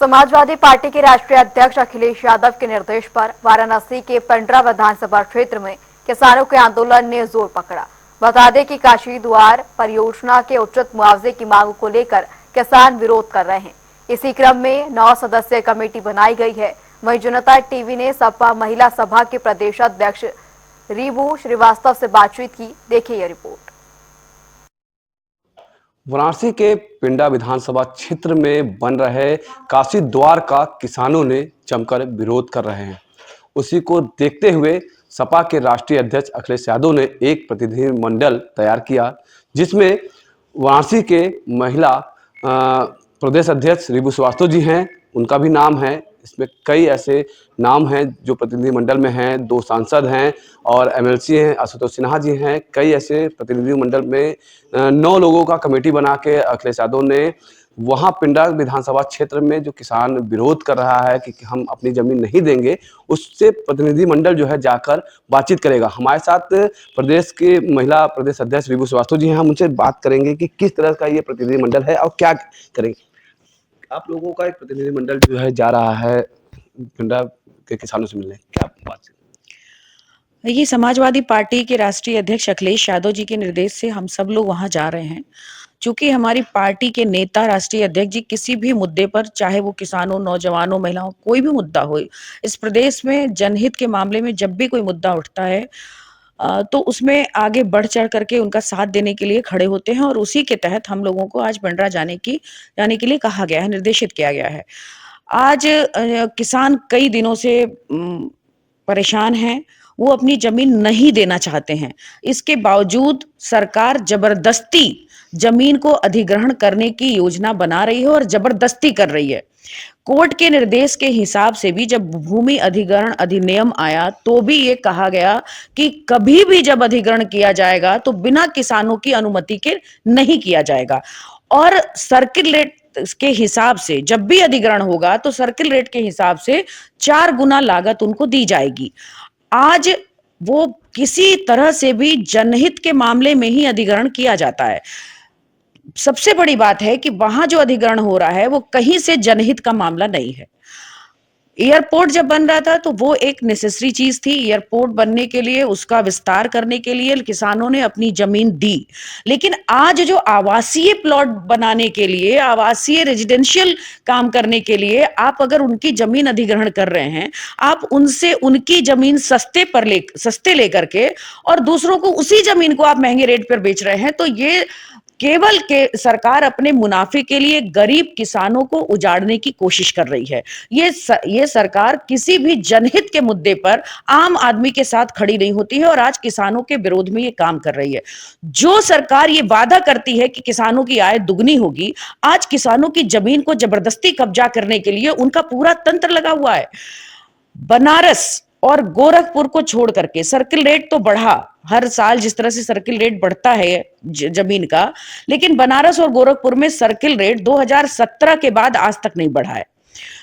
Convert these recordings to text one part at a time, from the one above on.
Samajwadi party के राष्ट्रीय अध्यक्ष अखिलेश यादव के निर्देश पर वाराणसी के पंडरा विधानसभा क्षेत्र में किसानों के आंदोलन ने जोर पकड़ा। बता दें कि काशी द्वार परियोजना के उचित मुआवजे की मांग को लेकर किसान विरोध कर रहे हैं। इसी क्रम में 9 सदस्यीय कमेटी बनाई गई है। वहीं जनता टीवी ने सपा महिला सभा के प्रदेश अध्यक्ष रीबू श्रीवास्तव से बातचीत की। देखिए यह रिपोर्ट। वाराणसी के पिंडा विधानसभा क्षेत्र में बन रहे काशी द्वार का किसानों ने जमकर विरोध कर रहे हैं। उसी को देखते हुए सपा के राष्ट्रीय अध्यक्ष अखिलेश यादव ने एक प्रतिनिधिमंडल तैयार किया, जिसमें वाराणसी के महिला प्रदेश अध्यक्ष रीबू श्रीवास्तव जी हैं, उनका भी नाम है। इसमें कई ऐसे नाम हैं जो प्रतिनिधिमंडल में हैं। 2 सांसद हैं और एमएलसी हैं, आशुतोष सिन्हा जी हैं। कई ऐसे प्रतिनिधिमंडल में 9 लोगों का कमेटी बना के अखिलेश यादव ने वहाँ पिंडा विधानसभा क्षेत्र में जो किसान विरोध कर रहा है कि हम अपनी जमीन नहीं देंगे, उससे प्रतिनिधिमंडल जो है जाकर बातचीत करेगा। हमारे साथ प्रदेश के महिला प्रदेश अध्यक्ष रीबू श्रीवास्तव जी हैं। हम उनसे बात करेंगे कि किस तरह का ये प्रतिनिधिमंडल है और क्या करेंगे। आप लोगों का एक प्रतिनिधिमंडल जो है जा रहा है पिंडा के किसानों से मिलने, क्या बात है? ये समाजवादी पार्टी के राष्ट्रीय अध्यक्ष अखिलेश यादव जी के निर्देश से हम सब लोग वहां जा रहे हैं। चूंकि हमारी पार्टी के नेता राष्ट्रीय अध्यक्ष जी किसी भी मुद्दे पर, चाहे वो किसानों, नौजवानों, महिलाओं, कोई भी मुद्दा हो, इस प्रदेश में जनहित के मामले में जब भी कोई मुद्दा उठता है तो उसमें आगे बढ़ चढ़ करके उनका साथ देने के लिए खड़े होते हैं। और उसी के तहत हम लोगों को आज पिंडरा जाने के लिए कहा गया है, निर्देशित किया गया है। आज किसान कई दिनों से परेशान हैं। वो अपनी जमीन नहीं देना चाहते हैं। इसके बावजूद सरकार जबरदस्ती जमीन को अधिग्रहण करने की योजना बना रही है और जबरदस्ती कर रही है। कोर्ट के निर्देश के हिसाब से भी जब भूमि अधिग्रहण अधिनियम आया तो भी ये कहा गया कि कभी भी जब अधिग्रहण किया जाएगा तो बिना किसानों की अनुमति के नहीं किया जाएगा। और सर्किल रेट के हिसाब से जब भी अधिग्रहण होगा तो सर्किल रेट के हिसाब से 4 गुना लागत उनको दी जाएगी। आज वो किसी तरह से भी जनहित के मामले में ही अधिग्रहण किया जाता है। सबसे बड़ी बात है कि वहां जो अधिग्रहण हो रहा है वो कहीं से जनहित का मामला नहीं है। एयरपोर्ट जब बन रहा था तो वो एक नेसेसरी चीज थी। एयरपोर्ट बनने के लिए, उसका विस्तार करने के लिए किसानों ने अपनी जमीन दी। लेकिन आज जो आवासीय प्लॉट बनाने के लिए, आवासीय रेजिडेंशियल काम करने के लिए आप अगर उनकी जमीन अधिग्रहण कर रहे हैं, आप उनसे उनकी जमीन सस्ते लेकर के और दूसरों को उसी जमीन को आप महंगे रेट पर बेच रहे हैं, तो ये केवल के सरकार अपने मुनाफे के लिए गरीब किसानों को उजाड़ने की कोशिश कर रही है। ये सरकार किसी भी जनहित के मुद्दे पर आम आदमी के साथ खड़ी नहीं होती है और आज किसानों के विरोध में ये काम कर रही है। जो सरकार ये वादा करती है कि किसानों की आय दुगनी होगी, आज किसानों की जमीन को जबरदस्ती कब्जा करने के लिए उनका पूरा तंत्र लगा हुआ है। बनारस और गोरखपुर को छोड़ करके सर्किल रेट तो बढ़ा, हर साल जिस तरह से सर्किल रेट बढ़ता है जमीन का, लेकिन बनारस और गोरखपुर में सर्किल रेट 2017 के बाद आज तक नहीं बढ़ा है।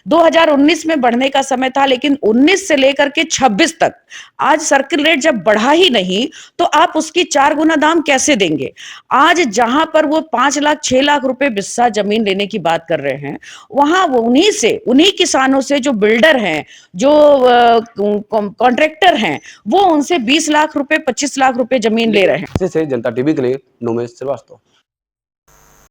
2019 में बढ़ने का समय था, लेकिन 19 से लेकर के 26 तक आज सर्किल रेट जब बढ़ा ही नहीं तो आप उसकी 4 गुना दाम कैसे देंगे। आज जहां पर वो 5 लाख 6 लाख रुपए बिस्सा जमीन लेने की बात कर रहे हैं, वहां वो उन्हीं किसानों से, जो बिल्डर हैं, जो कॉन्ट्रैक्टर हैं, वो उनसे 20 लाख रुपए 25 लाख रुपए जमीन ले रहे हैं। जनता टीवी के लिए नोमेश श्रीवास्तव।